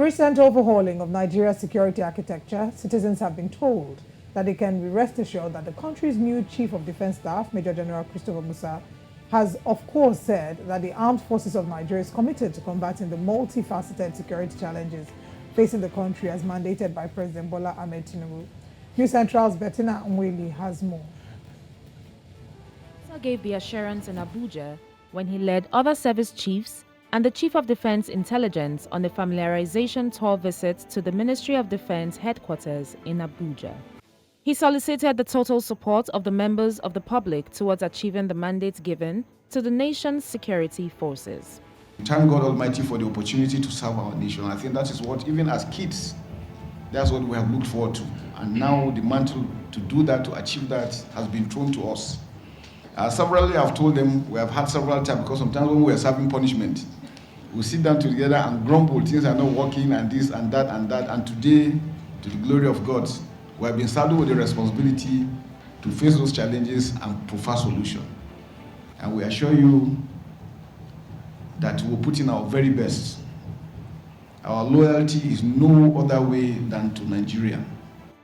recent overhauling of Nigeria's security architecture, citizens have been told that they can be rest assured that the country's new Chief of Defense Staff, Major General Christopher Musa, has of course said that the armed forces of Nigeria is committed to combating the multifaceted security challenges facing the country as mandated by President Bola Ahmed Tinubu. News Central's Bettina Nweli has more. Musa gave the assurance in Abuja when he led other service chiefs and the Chief of Defense Intelligence on a familiarization tour visit to the Ministry of Defense headquarters in Abuja. He solicited the total support of the members of the public towards achieving the mandate given to the nation's security forces. Thank God Almighty for the opportunity to serve our nation. I think that is what, even as kids, that's what we have looked forward to. And now the mantle to do that, to achieve that, has been thrown to us. Severally, I've told them, we have had several times, because sometimes when we are serving punishment, we sit down together and grumble, things are not working, and this and that and that. And today, to the glory of God, we have been saddled with the responsibility to face those challenges and provide solution. And we assure you that we'll put in our very best. Our loyalty is no other way than to Nigeria.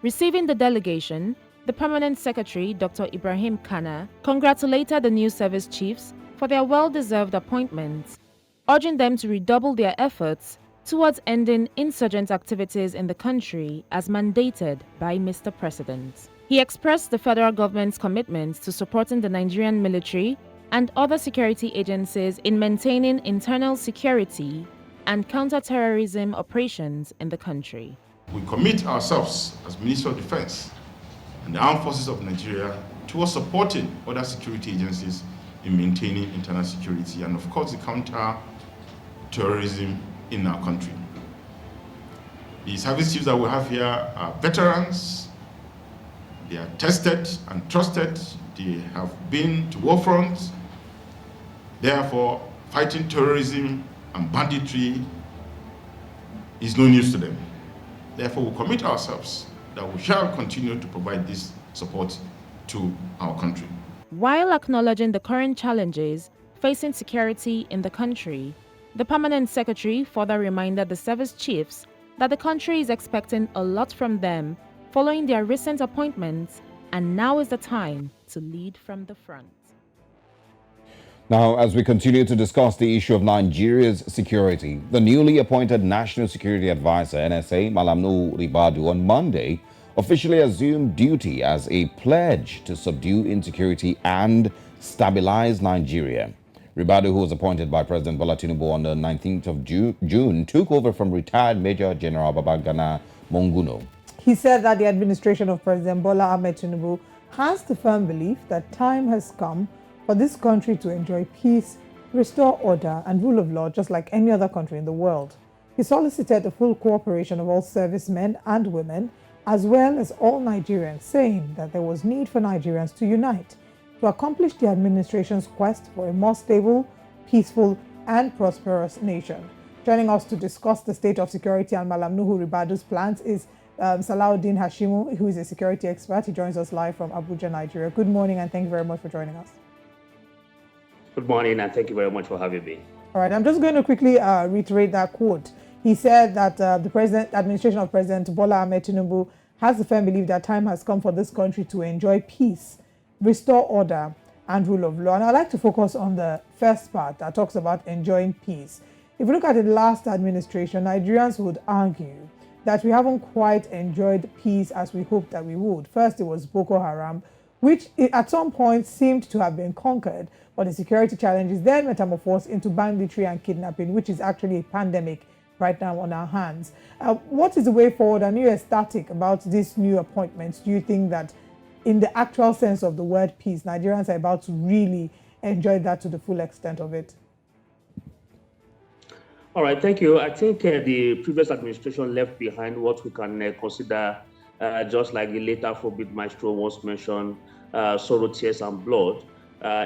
Receiving the delegation, the Permanent Secretary, Dr. Ibrahim Kana, congratulated the new service chiefs for their well-deserved appointments, urging them to redouble their efforts towards ending insurgent activities in the country as mandated by Mr. President. He expressed the federal government's commitment to supporting the Nigerian military and other security agencies in maintaining internal security and counter-terrorism operations in the country. We commit ourselves as Ministry of Defense and the Armed Forces of Nigeria towards supporting other security agencies in maintaining internal security and, of course, the counter-terrorism in our country. The service chiefs that we have here are veterans. They are tested and trusted. They have been to war fronts. Therefore, fighting terrorism and banditry is no news to them. Therefore, we commit ourselves that we shall continue to provide this support to our country. While acknowledging the current challenges facing security in the country, the Permanent Secretary further reminded the service chiefs that the country is expecting a lot from them following their recent appointments, and now is the time to lead from the front. Now, as we continue to discuss the issue of Nigeria's security, the newly appointed National Security Advisor, NSA, Nuhu Ribadu, on Monday officially assumed duty as a pledge to subdue insecurity and stabilize Nigeria. Ribadu, who was appointed by President Bola Tinubu on the 19th of June, took over from retired Major General Babagana Monguno. He said that the administration of President Bola Ahmed Tinubu has the firm belief that time has come for this country to enjoy peace, restore order and rule of law just like any other country in the world. He solicited the full cooperation of all servicemen and women, as well as all Nigerians, saying that there was need for Nigerians to unite to accomplish the administration's quest for a more stable, peaceful and prosperous nation. Joining us to discuss the state of security and Malam Nuhu Ribadu's plans is Salahuddin Hashimu, who is a security expert. He joins us live from Abuja, Nigeria. Good morning and thank you very much for joining us. Good morning and thank you very much for having me. All right, I'm just going to quickly reiterate that quote. He said that the administration of President Bola Ahmed Tinubu has the firm belief that time has come for this country to enjoy peace, restore order and rule of law. And I'd like to focus on the first part that talks about enjoying peace. If you look at the last administration, Nigerians would argue that we haven't quite enjoyed peace as we hoped that we would. First, it was Boko Haram, which at some point seemed to have been conquered, but the security challenges then metamorphosed into banditry and kidnapping, which is actually a pandemic right now on our hands. What is the way forward? I know you're ecstatic about these new appointments. Do you think that in the actual sense of the word peace, Nigerians are about to really enjoy that to the full extent of it? All right, thank you. I think the previous administration left behind what we can consider, just like the late Afrobeat maestro once mentioned, sorrow, tears and blood,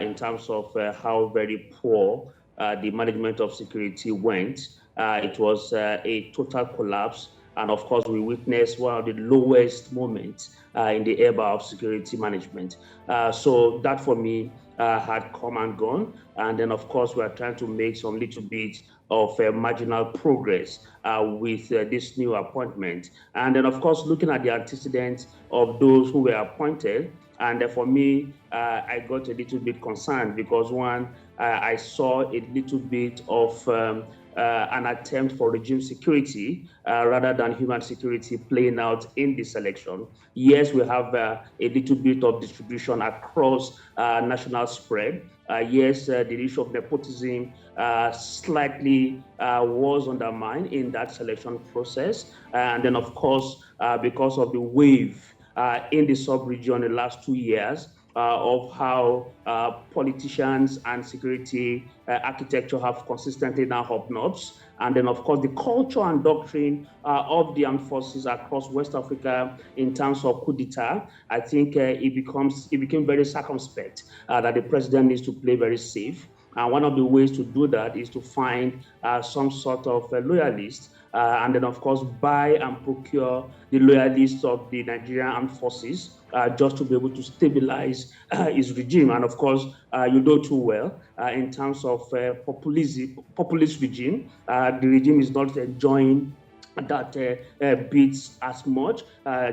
in terms of how very poor the management of security went. It was a total collapse And of course, we witnessed one of the lowest moments in the era of security management. So that for me had come and gone. And then, of course, we are trying to make some little bit of marginal progress with this new appointment. And then, of course, looking at the antecedents of those who were appointed. And for me, I got a little bit concerned because one, I saw a little bit of an attempt for regime security rather than human security playing out in this election. Yes, we have a little bit of distribution across national spread. Yes, the issue of nepotism slightly was undermined in that selection process. And then, of course, because of the wave in the sub-region in the last 2 years, of how politicians and security architecture have consistently now hobnobs. And then, of course, the culture and doctrine of the armed forces across West Africa in terms of coup d'etat, I think it became very circumspect that the president needs to play very safe. And one of the ways to do that is to find some sort of loyalist, and then, of course, buy and procure the loyalists of the Nigerian armed forces just to be able to stabilize his regime. And of course, you know too well, in terms of populist regime, the regime is not enjoying that beats as much,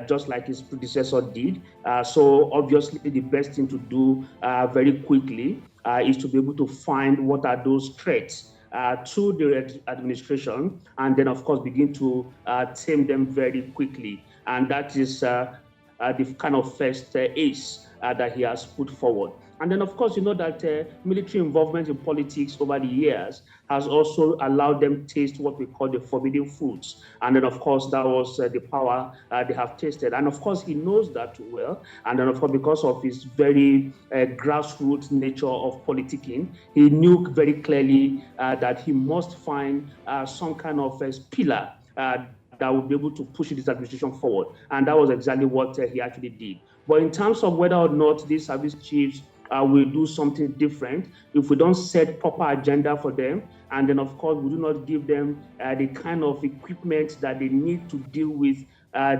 just like his predecessor did. So obviously the best thing to do very quickly is to be able to find what are those threats to the administration, and then of course begin to tame them very quickly. And that is the kind of first ace that he has put forward. And then, of course, you know that military involvement in politics over the years has also allowed them to taste what we call the forbidden foods. And then, of course, that was the power they have tasted. And of course, he knows that too well. And then, of course, because of his very grassroots nature of politicking, he knew very clearly that he must find some kind of pillar that would be able to push this administration forward. And that was exactly what he actually did. But in terms of whether or not these service chiefs will do something different, if we don't set proper agenda for them, and then of course we do not give them the kind of equipment that they need to deal with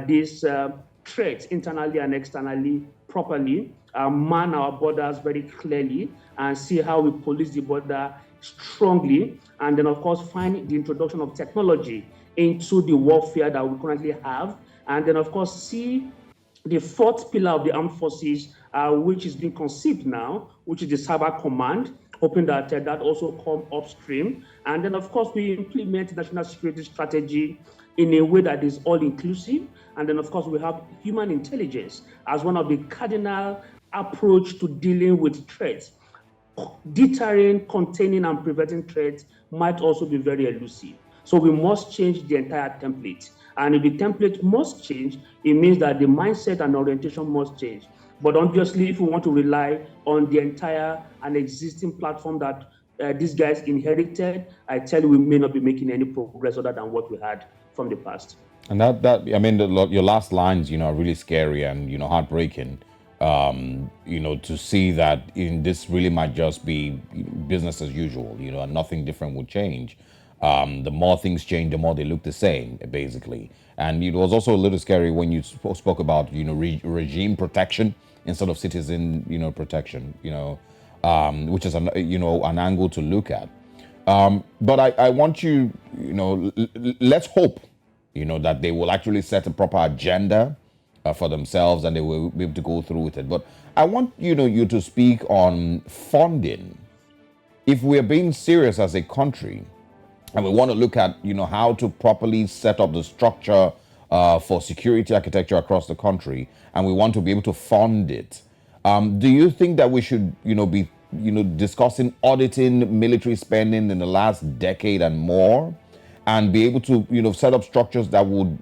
these threats internally and externally properly, man our borders very clearly, and see how we police the border strongly, and then of course find the introduction of technology into the warfare that we currently have, and then of course see the fourth pillar of the armed forces, which is being conceived now, which is the cyber command, hoping that that also come upstream. And then, of course, we implement national security strategy in a way that is all-inclusive. And then, of course, we have human intelligence as one of the cardinal approach to dealing with threats. Deterring, containing, and preventing threats might also be very elusive. So we must change the entire template. And if the template must change, it means that the mindset and orientation must change. But obviously, if we want to rely on the entire and existing platform that these guys inherited, I tell you, we may not be making any progress other than what we had from the past. And I mean, your last lines, are really scary and, heartbreaking. To see that this really might just be business as usual, and nothing different would change. The more things change, the more they look the same, basically. And it was also a little scary when you spoke about, regime protection instead of citizen, protection, which is, an angle to look at. But I want you, let's hope, that they will actually set a proper agenda for themselves and they will be able to go through with it. But I want, you to speak on funding. If we're being serious as a country, and we want to look at, how to properly set up the structure for security architecture across the country, and we want to be able to fund it. Do you think that we should, be, discussing auditing military spending in the last decade and more, and be able to, set up structures that would,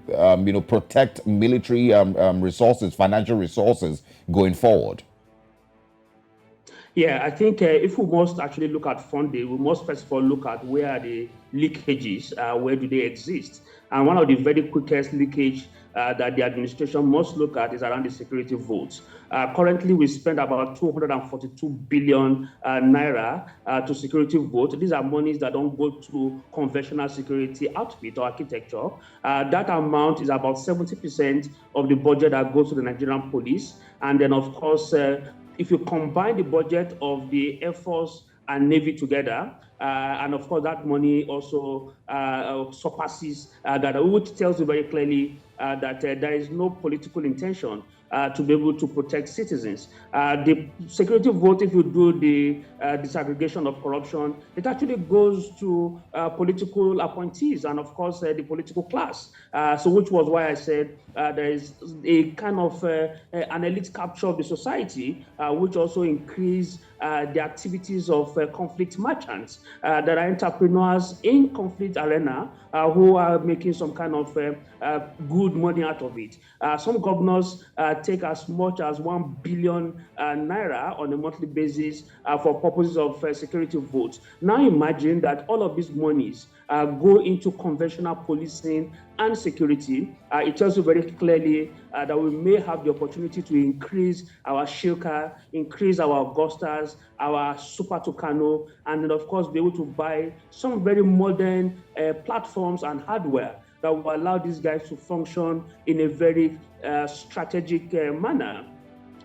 protect military resources, financial resources going forward? Yeah, I think if we must actually look at funding, we must first of all look at where are the leakages, where do they exist. And one of the very quickest leakage that the administration must look at is around the security votes. Currently, we spend about 242 billion naira to security votes. These are monies that don't go to conventional security outfit or architecture. That amount is about 70% of the budget that goes to the Nigerian police. And then, of course, if you combine the budget of the Air Force and Navy together, and of course that money also surpasses that, which tells you very clearly that there is no political intention to be able to protect citizens. The security vote, if you do the disaggregation of corruption, it actually goes to political appointees and of course the political class. So which was why I said there is a kind of an elite capture of the society, which also increase the activities of conflict merchants. There are entrepreneurs in conflict arena who are making some kind of good money out of it. Some governors take as much as 1 billion naira on a monthly basis for purposes of security votes. Now imagine that all of these monies go into conventional policing and security. It tells you very clearly that we may have the opportunity to increase our Shilka, increase our Augustas, our Super Tucano, and then of course be able to buy some very modern platforms and hardware that will allow these guys to function in a very strategic manner.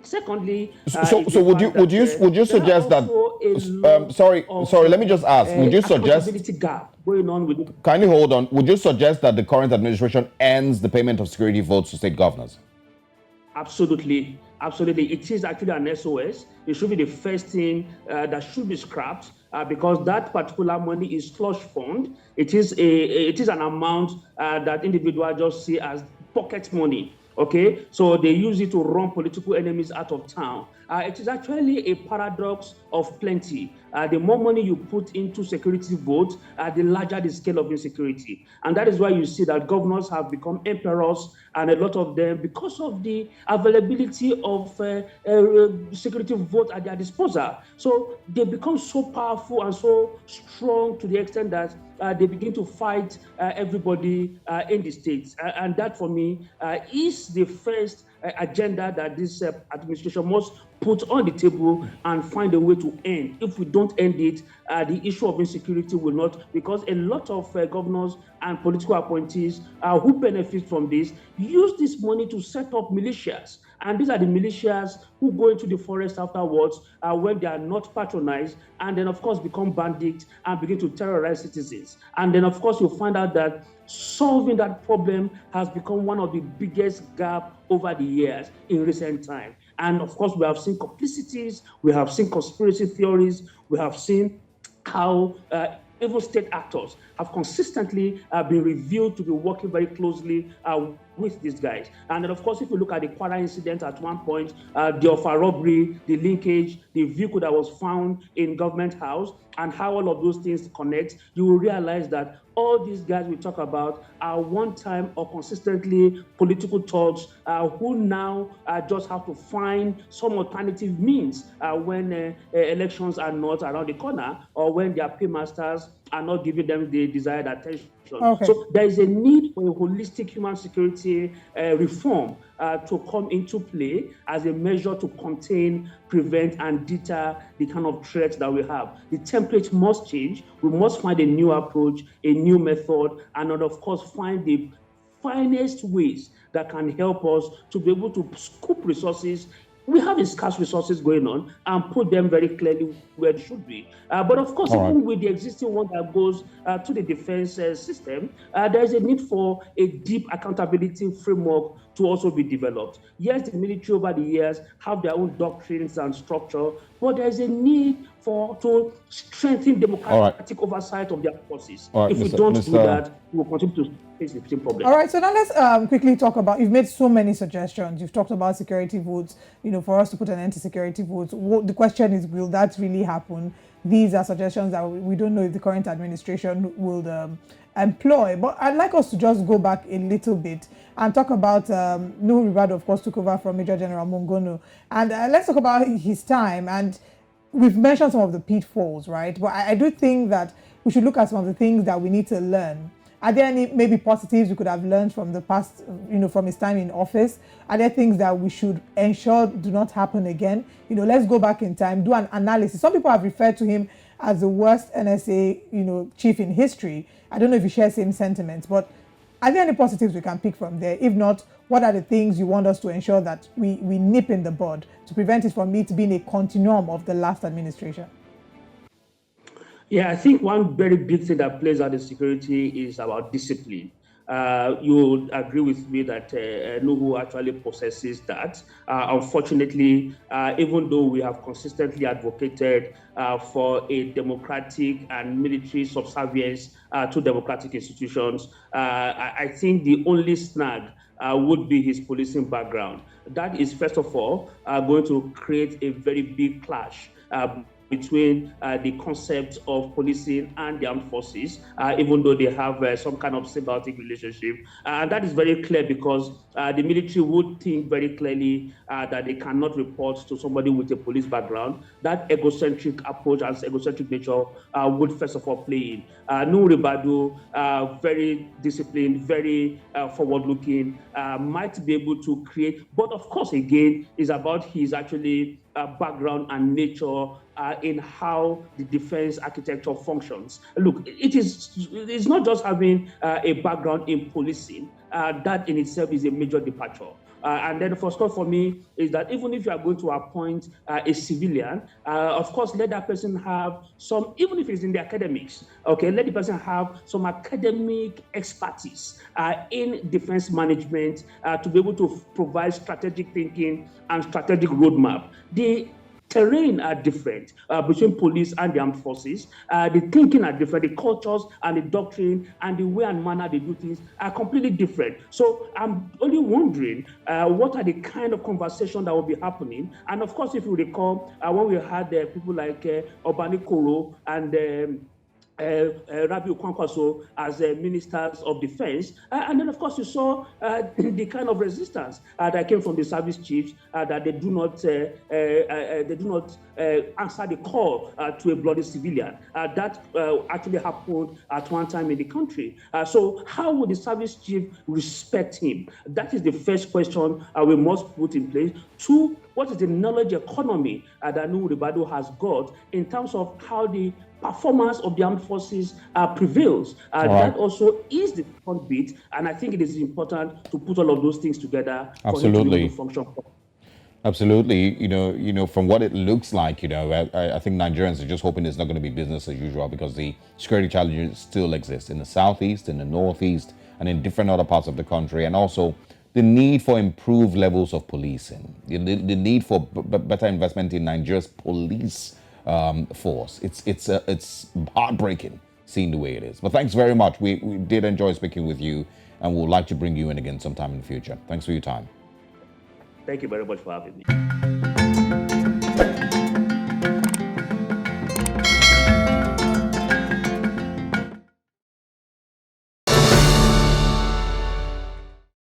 Secondly, would you suggest that? Sorry, let me just ask. Would you suggest accountability gap going on with? Kindly hold on. Would you suggest that the current administration ends the payment of security votes to state governors? Absolutely, absolutely. It is actually an SOS. It should be the first thing that should be scrapped because that particular money is slush fund. It is an amount that individuals just see as pocket money. Okay, so they use it to run political enemies out of town. It is actually a paradox of plenty. The more money you put into security votes, the larger the scale of insecurity. And that is why you see that governors have become emperors, and a lot of them, because of the availability of security votes at their disposal. So they become so powerful and so strong to the extent that they begin to fight everybody in the states. And that, for me, is the first agenda that this administration must put on the table and find a way to end. If we don't end it, the issue of insecurity will not, because a lot of governors and political appointees who benefit from this use this money to set up militias. And these are the militias who go into the forest afterwards when they are not patronized, and then, of course, become bandits and begin to terrorize citizens. And then, of course, you'll find out that solving that problem has become one of the biggest gaps over the years in recent time. And, of course, we have seen complicities, we have seen conspiracy theories, we have seen how even state actors have consistently been revealed to be working very closely with these guys. And then, of course, if you look at the Kwara incident at one point, the offer robbery, the linkage, the vehicle that was found in government house, and how all of those things connect, you will realize that all these guys we talk about are one-time or consistently political thugs who now just have to find some alternative means when elections are not around the corner, or when their paymasters are not giving them the desired attention. Okay. So there is a need for a holistic human security reform to come into play as a measure to contain, prevent, and deter the kind of threats that we have. The template must change. We must find a new approach, a new method, and of course find the finest ways that can help us to be able to scoop resources. We have scarce resources going on and put them very clearly where it should be. But of course, even with the existing one that goes to the defense system, there is a need for a deep accountability framework to also be developed. Yes, the military over the years have their own doctrines and structure, but there is a need to strengthen democratic oversight of their forces. If we don't do that, we will continue to face the same problem. All right, so now let's quickly talk about, you've made so many suggestions. You've talked about security votes, for us to put an end to security votes. The question is, will that really happen? These are suggestions that we don't know if the current administration will employ. But I'd like us to just go back a little bit and talk about Nuhu Ribadu, of course, took over from Major General Mongono. And let's talk about his time. And we've mentioned some of the pitfalls, right? But I do think that we should look at some of the things that we need to learn Are there any maybe positives we could have learned from the past, from his time in office? Are there things that we should ensure do not happen again? Let's go back in time, do an analysis. Some people have referred to him as the worst NSA, chief in history. I don't know if you share same sentiments, but are there any positives we can pick from there? If not, what are the things you want us to ensure that we nip in the bud to prevent it from it being a continuum of the last administration? Yeah, I think one very big thing that plays out in security is about discipline. You would agree with me that Nuhu actually possesses that. Unfortunately, even though we have consistently advocated for a democratic and military subservience to democratic institutions, I think the only snag would be his policing background. That is, first of all, going to create a very big clash between the concept of policing and the armed forces, even though they have some kind of symbiotic relationship. And that is very clear because the military would think very clearly that they cannot report to somebody with a police background. That egocentric approach and egocentric nature would first of all play in. Nuhu Ribadu, very disciplined, very forward-looking, might be able to create, but of course, again, is about his actually background and nature in how the defense architecture functions. Look, it's not just having a background in policing. That in itself is a major departure. And then the first thought for me is that even if you are going to appoint a civilian, of course, let that person have some, even if it's in the academics, okay, let the person have some academic expertise in defense management to be able to provide strategic thinking and strategic roadmap. The terrain are different between police and the armed forces. The thinking are different. The cultures and the doctrine and the way and manner they do things are completely different. So I'm only wondering what are the kind of conversation that will be happening. And of course, if you recall, when we had people like Obani Koro and Rabiu Kwankwaso as ministers of defense, and then of course you saw the kind of resistance that came from the service chiefs that they do not answer the call to a bloody civilian. That actually happened at one time in the country. So how would the service chief respect him? That is the first question we must put in place. Two, what is the knowledge economy that Nuhu Ribadu has got in terms of how the performance of the armed forces prevails? That also is the second bit, and I think it is important to put all of those things together for it to be able to function. Absolutely. From what it looks like, I think Nigerians are just hoping it's not going to be business as usual because the security challenges still exist in the southeast, in the northeast, and in different other parts of the country, and also the need for improved levels of policing, the need for better investment in Nigeria's police force. It's heartbreaking seeing the way it is. But thanks very much. We did enjoy speaking with you, and we'd like to bring you in again sometime in the future. Thanks for your time. Thank you very much for having me.